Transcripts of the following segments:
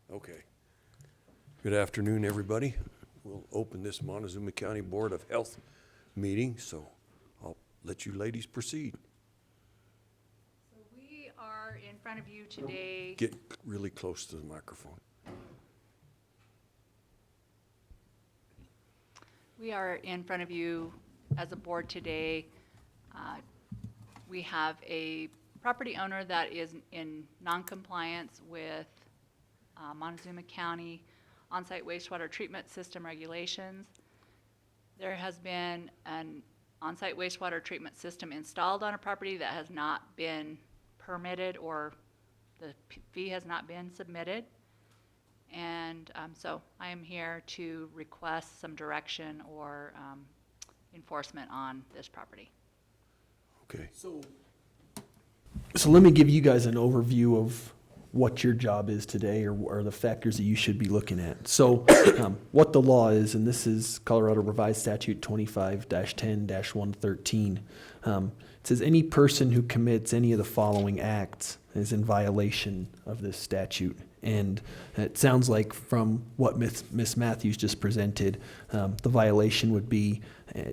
Okay. Good afternoon, everybody. We'll open this Montezuma County Board of Health meeting, so I'll let you ladies proceed. So we are in front of you today. Get really close to the microphone. We are in front of you as a board today. We have a property owner that is in non-compliance with Montezuma County on-site wastewater treatment system regulations. There has been an on-site wastewater treatment system installed on a property that has not been permitted, or the fee has not been submitted. And so I am here to request some direction or enforcement on this property. Okay. So let me give you guys an overview of what your job is today, or the factors that you should be looking at. So what the law is, and this is Colorado Revised Statute 25-10-113. It says any person who commits any of the following acts is in violation of this statute. And it sounds like from what Ms. Matthews just presented, the violation would be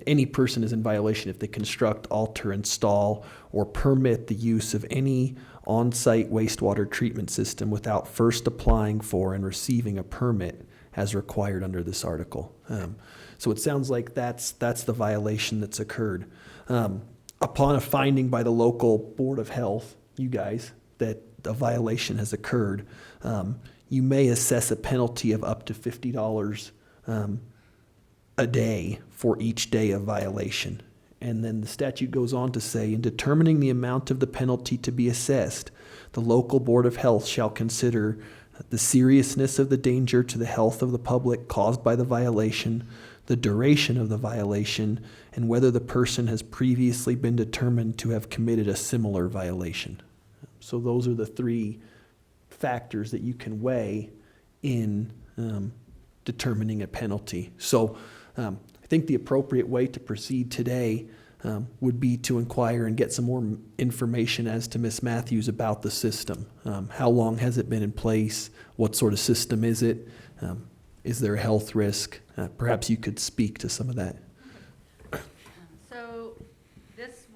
any person is in violation if they construct, alter, install, or permit the use of any on-site wastewater treatment system without first applying for and receiving a permit as required under this article. So it sounds like that's the violation that's occurred. Upon a finding by the local Board of Health, you guys, that a violation has occurred, you may assess a penalty of up to $50 a day for each day of violation. And then the statute goes on to say, in determining the amount of the penalty to be assessed, the local Board of Health shall consider the seriousness of the danger to the health of the public caused by the violation, the duration of the violation, and whether the person has previously been determined to have committed a similar violation. So those are the three factors that you can weigh in determining a penalty. So I think the appropriate way to proceed today would be to inquire and get some more information as to Ms. Matthews about the system. How long has it been in place? What sort of system is it? Is there a health risk? Perhaps you could speak to some of that. So this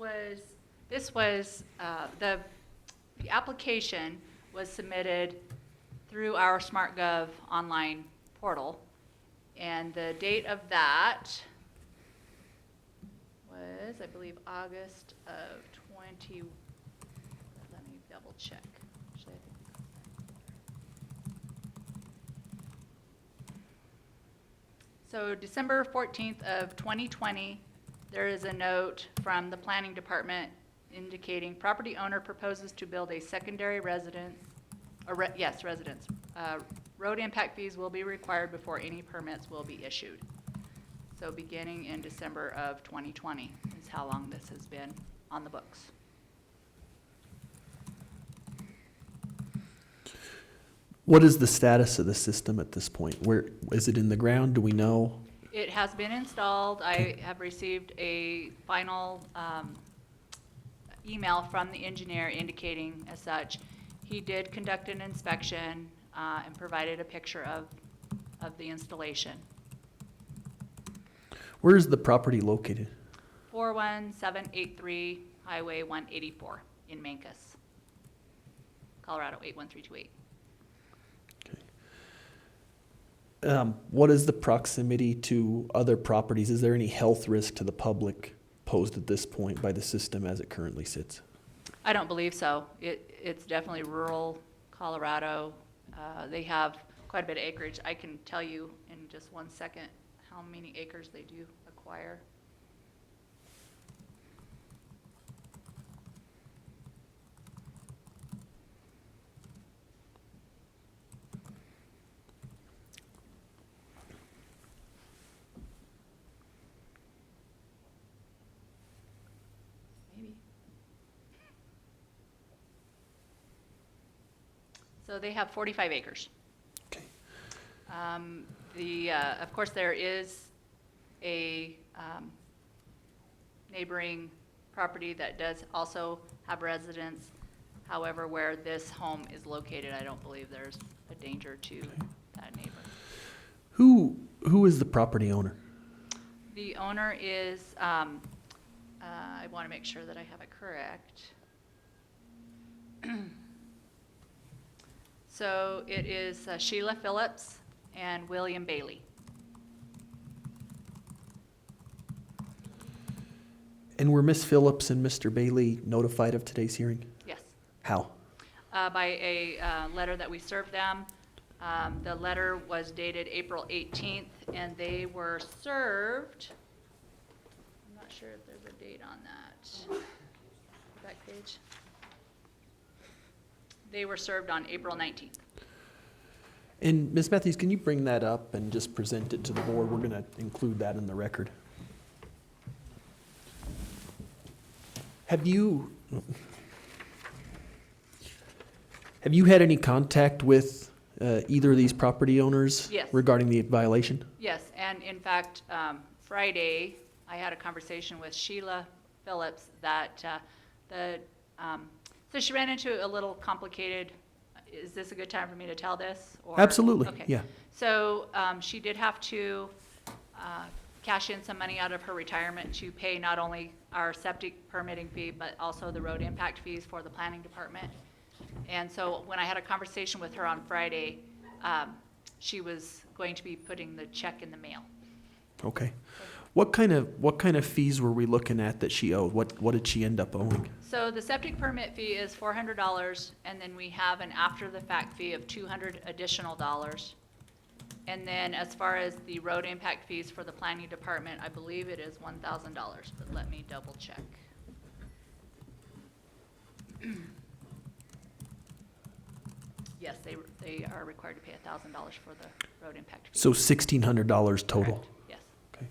was the application was submitted through our SmartGov online portal, and the date of that was, I believe, August of 20. Let me double check. Actually, I think so December 14th of 2020, there is a note from the planning department indicating property owner proposes to build a secondary residence. Residence. Road impact fees will be required before any permits will be issued. So beginning in December of 2020 is how long this has been on the books. What is the status of the system at this point? Where is it in the ground? Do we know? It has been installed. I have received a final email from the engineer indicating as such. He did conduct an inspection and provided a picture of the installation. Where is the property located? 41783 Highway 184 in Mancos, Colorado 81328. What is the proximity to other properties? Is there any health risk to the public posed at this point by the system as it currently sits? I don't believe so. It's definitely rural Colorado. They have quite a bit of acreage. I can tell you in just 1 second how many acres they do acquire. Maybe. So they have 45 acres. Okay. Of course, there is a neighboring property that does also have residents. However, where this home is located, I don't believe there's a danger to that neighbor. Who is the property owner? The owner is, I want to make sure that I have it correct. So it is Shelia Phillips and William Bailey. And were Ms. Phillips and Mr. Bailey notified of today's hearing? Yes. How? By a letter that we served them. The letter was dated April 18th, and they were served, I'm not sure if there's a date on that. Back page. They were served on April 19th. And Ms. Matthews, can you bring that up and just present it to the board? We're going to include that in the record. Have you had any contact with either of these property owners Yes. regarding the violation? Yes, and in fact, Friday, I had a conversation with Shelia Phillips that so she ran into a little complicated, is this a good time for me to tell this? Or- Absolutely, Okay. yeah. So she did have to cash in some money out of her retirement to pay not only our septic permitting fee, but also the road impact fees for the planning department. And so when I had a conversation with her on Friday, she was going to be putting the check in the mail. Okay. What kind of fees were we looking at that she owed? What did she end up owing? So the septic permit fee is $400, and then we have an after-the-fact fee of $200 additional dollars. And then as far as the road impact fees for the planning department, I believe it is $1,000, but let me double check. Yes, they are required to pay $1,000 for the road impact fee. So $1,600 total. Correct. Yes. Okay.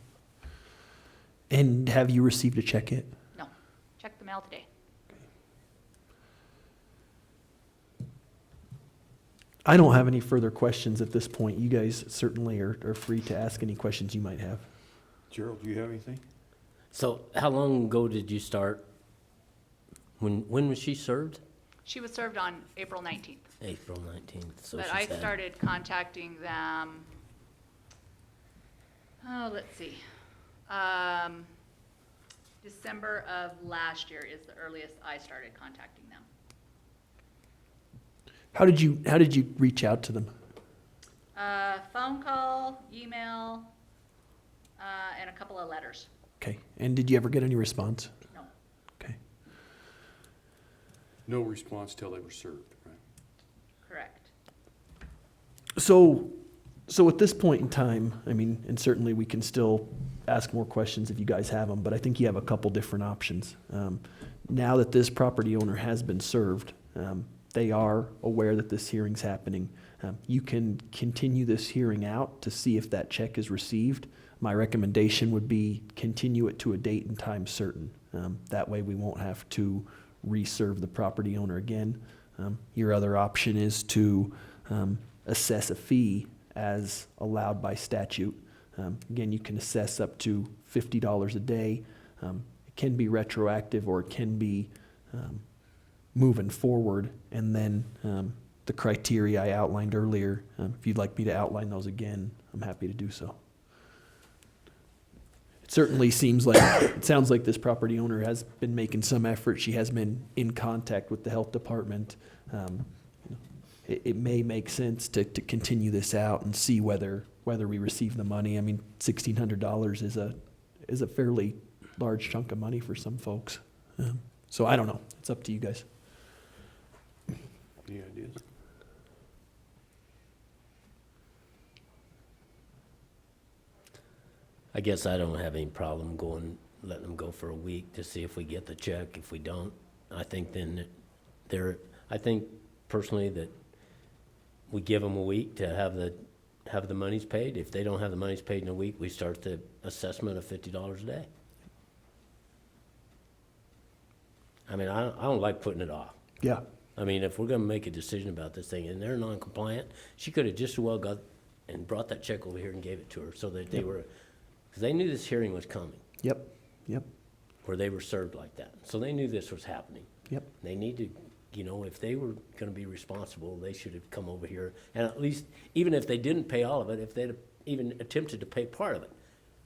And have you received a check yet? No. Check the mail today. I don't have any further questions at this point. You guys certainly are free to ask any questions you might have. Gerald, do you have anything? So how long ago did you start? When was she served? She was served on April 19th. April 19th. So But she's I had- started contacting them, let's see. December of last year is the earliest I started contacting them. How did you reach out to them? Phone call, email, and a couple of letters. Okay. And did you ever get any response? No. Okay. No response till they were served, right? Correct. So at this point in time, I mean, and certainly we can still ask more questions if you guys have them, but I think you have a couple different options. Now that this property owner has been served, they are aware that this hearing's happening. You can continue this hearing out to see if that check is received. My recommendation would be continue it to a date and time certain. That way we won't have to reserve the property owner again. Your other option is to assess a fee as allowed by statute. Again, you can assess up to $50 a day. It can be retroactive or it can be moving forward. And then the criteria I outlined earlier, if you'd like me to outline those again, I'm happy to do so. It certainly sounds like this property owner has been making some effort. She has been in contact with the health department. It may make sense to continue this out and see whether we receive the money. I mean, $1,600 is a fairly large chunk of money for some folks. So I don't know. It's up to you guys. Any ideas? I guess I don't have any problem letting them go for a week to see if we get the check. If we don't, I think then I think personally that we give them a week to have the monies paid. If they don't have the monies paid in a week, we start the assessment of $50 a day. I mean, I don't like putting it off. Yeah. I mean, if we're gonna make a decision about this thing and they're non-compliant, she could have just as well got and brought that check over here and gave it to her so that they were, because they knew this hearing was coming, Yep. where they were served like that. So they knew this was happening. Yep. They need to you know, if they were gonna be responsible, they should have come over here, and at least, even if they didn't pay all of it, if they'd even attempted to pay part of it,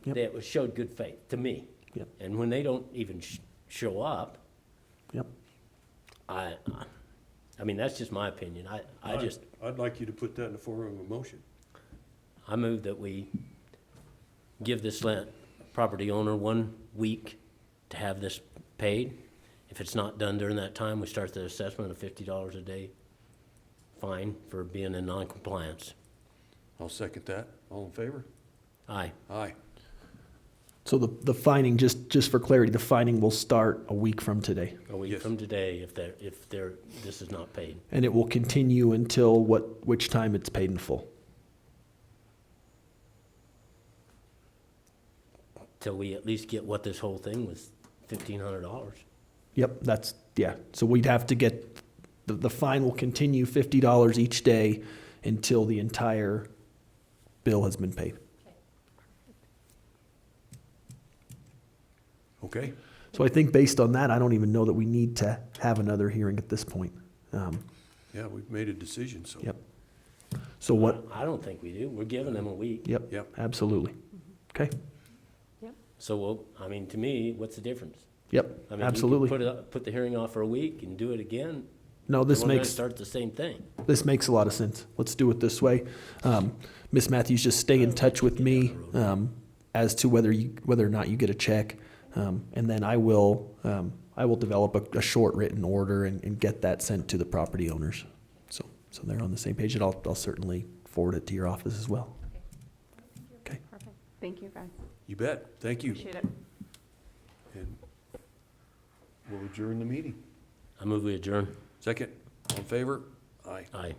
Yep. that was showed good faith, to me. Yep. And when they don't even show up, Yep. I mean, that's just my opinion. I'd like you to put that in the form of a motion. I move that we give this property owner 1 week to have this paid. If it's not done during that time, we start the assessment of $50 a day fine for being in non-compliance. I'll second that. All in favor? Aye. Aye. So the fining, just for clarity, the fining will start a week from today, A week Yes. from today if this is not paid. and it will continue until which time it's paid in full. Till we at least get what this whole thing was, $1,500. Yep, yeah. So we'd have to get, the fine will continue $50 each day until the entire bill has been paid. Okay? So I think based on that, I don't even know that we need to have another hearing at this point. Yeah, we've made a decision, so. Yep. So what, I don't think we do. We're giving them a week. yep, Yep. absolutely. Okay, So, I mean, to me, what's the difference? yep, I mean, you absolutely. could put the hearing off for a week and do it again. No, this We're gonna makes, start the same thing. this makes a lot of sense. Let's do it this way. Ms. Matthews, just stay in touch with me as to whether or not you get a check. And then I will develop a short written order and get that sent to the property owners. So they're on the same page, and I'll certainly forward it to your office as well. Okay. Perfect. Thank you, guys. You bet. Thank you. Appreciate it. And we'll adjourn the meeting. I move we adjourn. Second, all in favor? Aye. Aye.